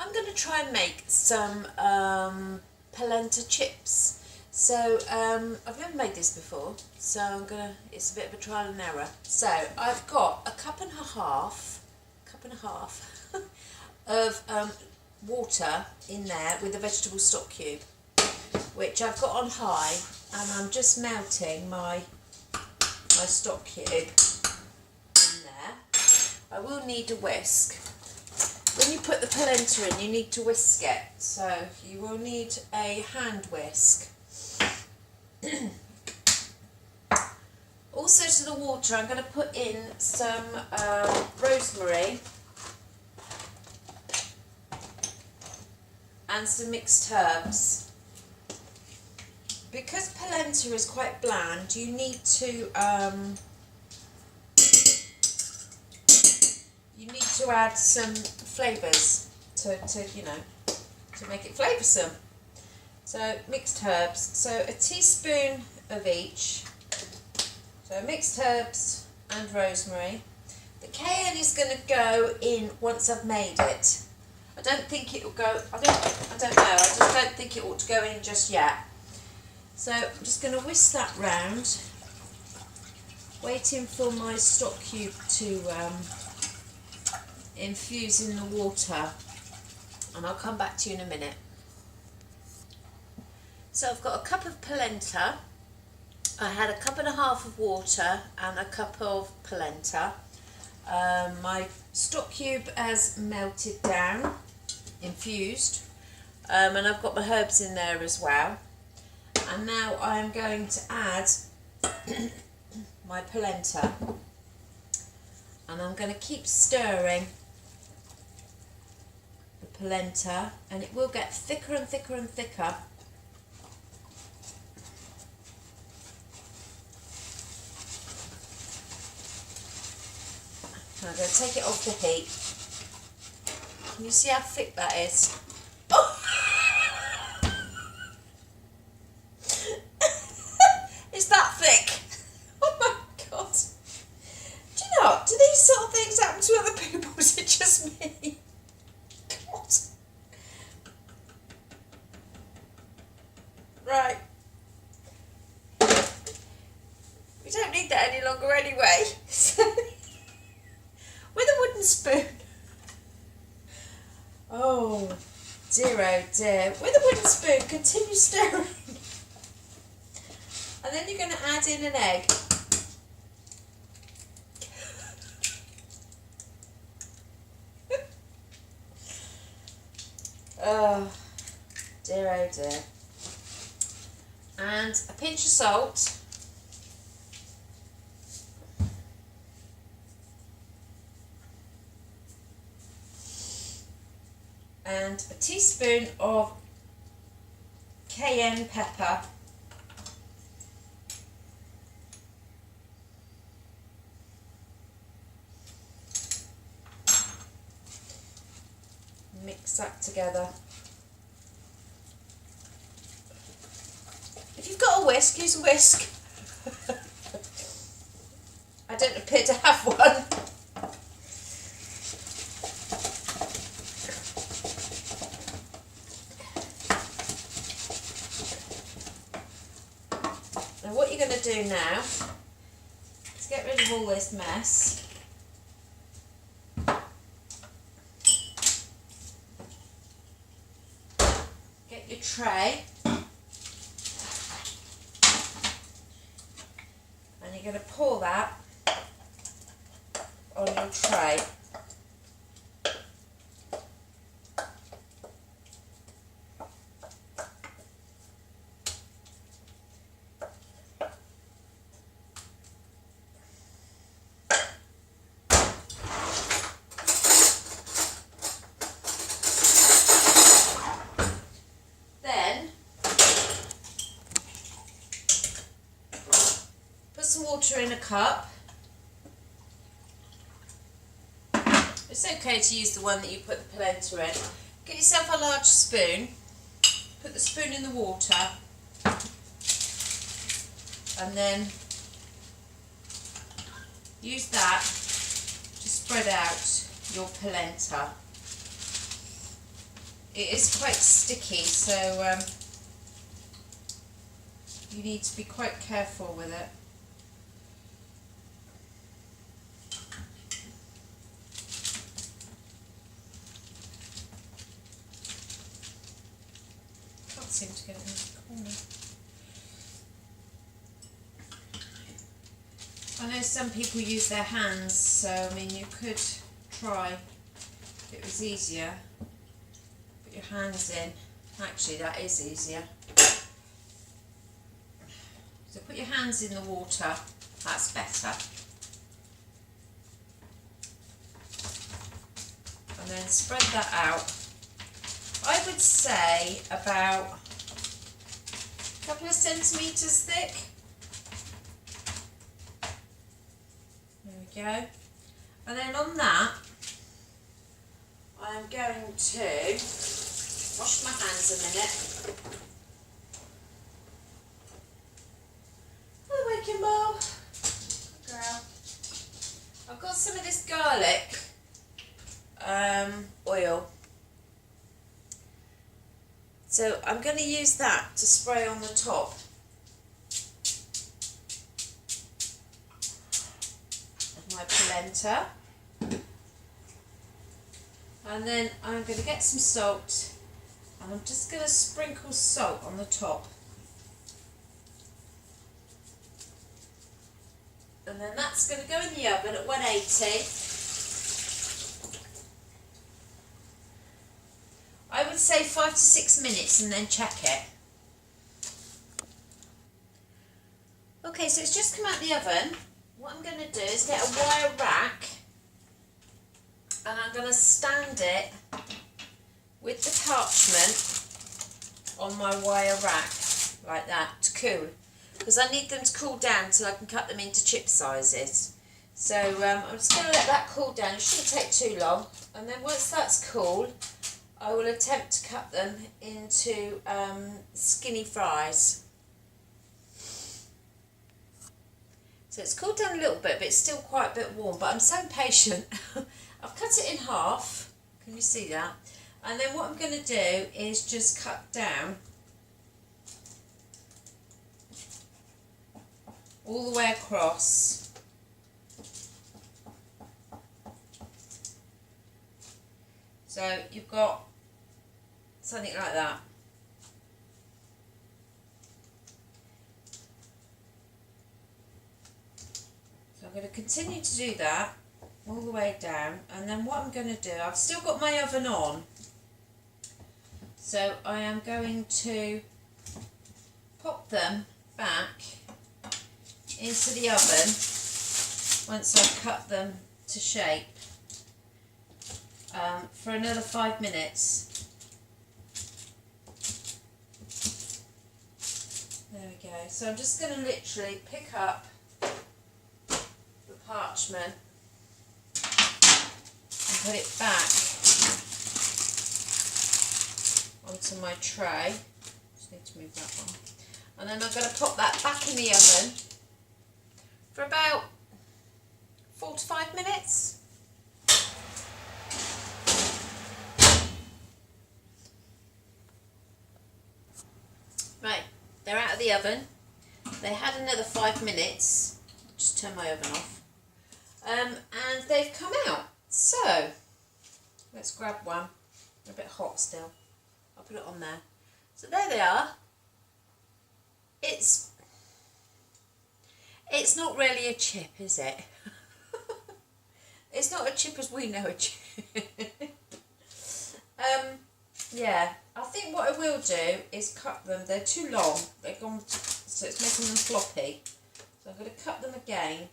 I'm going to try and make some polenta chips. So I've never made this before, so it's a bit of a trial and error. So I've got a cup and a half of water in there with a vegetable stock cube, which I've got on high, and I'm just melting my stock cube in there. I will need a whisk. When you put the polenta in, you need to whisk it, so you will need a hand whisk. Also to the water, I'm going to put in some rosemary and some mixed herbs. Because polenta is quite bland, you need to add some flavours to make it flavoursome. So mixed herbs, so a teaspoon of each. So mixed herbs and rosemary. The cayenne is going to go in once I've made it. I don't think it will go. I don't know. I just don't think it ought to go in just yet. So I'm just going to whisk that round, waiting for my stock cube to infuse in the water, and I'll come back to you in a minute. So I've got a cup of polenta. I had a cup and a half of water and a cup of polenta. My stock cube has melted down, infused, and I've got my herbs in there as well. And now I'm going to add my polenta, and I'm going to keep stirring the polenta, and it will get thicker and thicker and thicker. I'm going to take it off the heat. Can you see how thick that is? Oh! It's that thick. Oh my God. Do you know, do these sort of things happen to other people, or is it just me? God. Right. We don't need that any longer anyway. With a wooden spoon. Oh dear, with a wooden spoon, continue stirring. And then you're going to add in an egg. Oh dear. And a pinch of salt. And a teaspoon of cayenne pepper. Mix that together. If you've got a whisk, use a whisk. I don't appear to have one. And what you're going to do now is get rid of all this mess. Get your tray. And you're going to pour that on your tray. Some water in a cup. It's okay to use the one that you put the polenta in. Get yourself a large spoon, put the spoon in the water, and then use that to spread out your polenta. it is quite sticky, so you need to be quite careful with it. Can't seem to get it in the corner. I know some people use their hands, so I mean you could try if it was easier. Put your hands in. Actually, that is easier. So put your hands in the water, that's better. And then spread that out. I would say about a couple of centimetres thick. There we go. And then on that, I'm going to wash my hands a minute. Hello, Waking Bob. Good girl. I've got some of this garlic oil. So I'm going to use that to spray on the top. Of my polenta. And then I'm going to get some salt, and I'm just going to sprinkle salt on the top. And then that's going to go in the oven at 180. I would say 5 to 6 minutes and then check it. Okay, so it's just come out the oven. What I'm going to do is get a wire rack, and I'm going to stand it with the parchment on my wire rack, like that, to cool. Because I need them to cool down so I can cut them into chip sizes. So I'm just going to let that cool down. It shouldn't take too long. And then once that's cool, I will attempt to cut them into skinny fries. So it's cooled down a little bit, but it's still quite a bit warm. But I'm so impatient. I've cut it in half. Can you see that? And then what I'm going to do is just cut down all the way across. So you've got something like that. So I'm going to continue to do that all the way down, and then what I'm going to do, I've still got my oven on, so I am going to pop them back into the oven once I've cut them to shape for another 5 minutes. There we go. So I'm just going to literally pick up the parchment and put it back onto my tray. Just need to move that one. And then I'm going to pop that back in the oven for about 4 to 5 minutes. Right, they're out of the oven. They had another 5 minutes. Just turn my oven off. And they've come out. So, let's grab one. They're a bit hot still. I'll put it on there. So there they are. It's not really a chip, is it? It's not a chip as we know a chip. Yeah, I think what I will do is cut them. They're too long. They've gone, so it's making them floppy. So I'm going to cut them again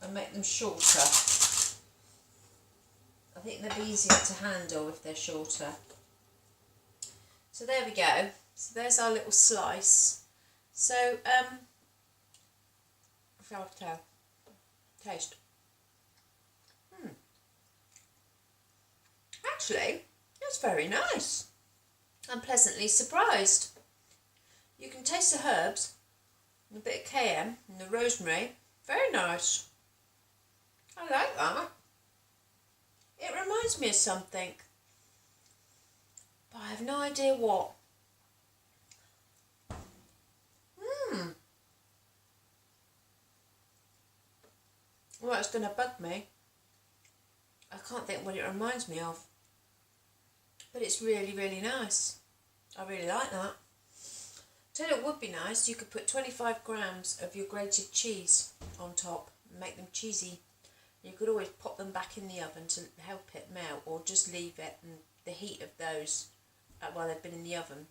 and make them shorter. I think they'll be easier to handle if they're shorter. So there we go. So there's our little slice. So, taste. Actually, it's very nice. I'm pleasantly surprised. You can taste the herbs, and a bit of cayenne and the rosemary. Very nice. I like that. It reminds me of something, but I have have no idea what. Well, it's going to bug me. I can't think what it reminds me of. But it's really, really nice. I really like that. Tell you what would be nice, you could put 25 grams of your grated cheese on top and make them cheesy. You could always pop them back in the oven to help it melt, or just leave it, and the heat of those, while they've been in the oven,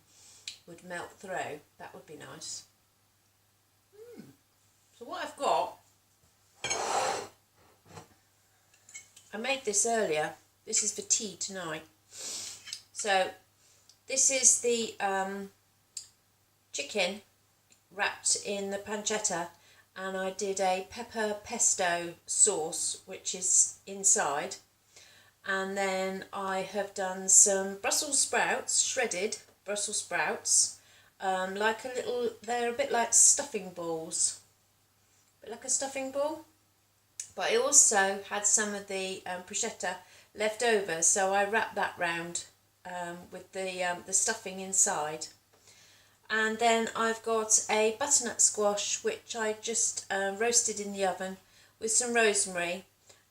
would melt through. That would be nice. So what I've got, I made this earlier. This is for tea tonight. So this is the chicken wrapped in the pancetta, and I did a pepper pesto sauce which is inside, and then I have done some Brussels sprouts, shredded Brussels sprouts, like a little, they're a bit like stuffing balls, a bit like a stuffing ball, but I also had some of the prosciutto left over, so I wrapped that round with the stuffing inside. And then I've got a butternut squash which I just roasted in the oven with some rosemary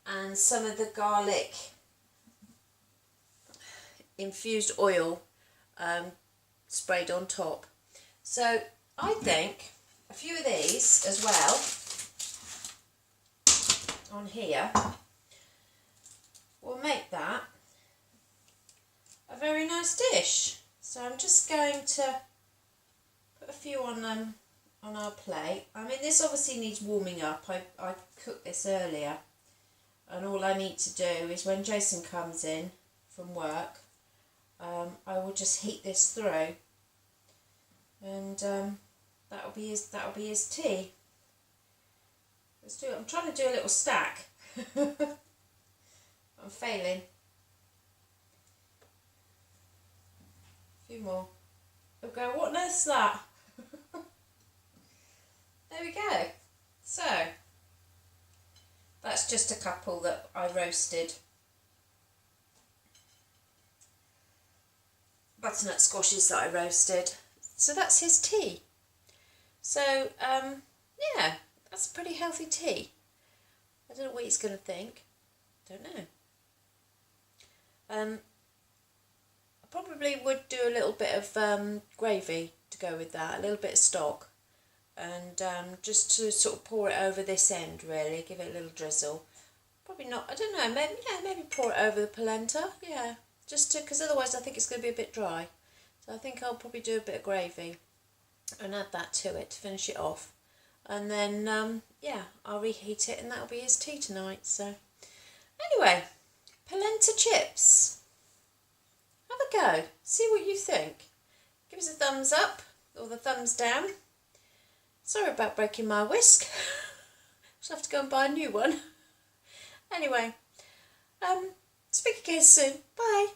and some of the garlic infused oil sprayed on top. So I think a few of these as well on here will make that a very nice dish. So I'm just going to put a few on our plate. I mean, this obviously needs warming up. I cooked this earlier, and all I need to do is when Jason comes in from work, I will just heat this through, and that'll be his tea. Let's do it. I'm trying to do a little stack. I'm failing. A few more. We'll go, what on earth's that? There we go. So, that's just a couple that I roasted. Butternut squashes that I roasted. So that's his tea. So, yeah, that's a pretty healthy tea. I don't know what he's going to think. Don't know. I probably would do a little bit of gravy to go with that, a little bit of stock, and just to sort of pour it over this end, really, give it a little drizzle. Probably not, I don't know, maybe pour it over the polenta, yeah, just to, because otherwise I think it's going to be a bit dry. So I think I'll probably do a bit of gravy and add that to it to finish it off. And then, yeah, I'll reheat it, and that'll be his tea tonight. So anyway, polenta chips. Have a go, see what you think. Give us a thumbs up or the thumbs down. Sorry about breaking my whisk. I'll have to go and buy a new one. Anyway, speak again soon. Bye.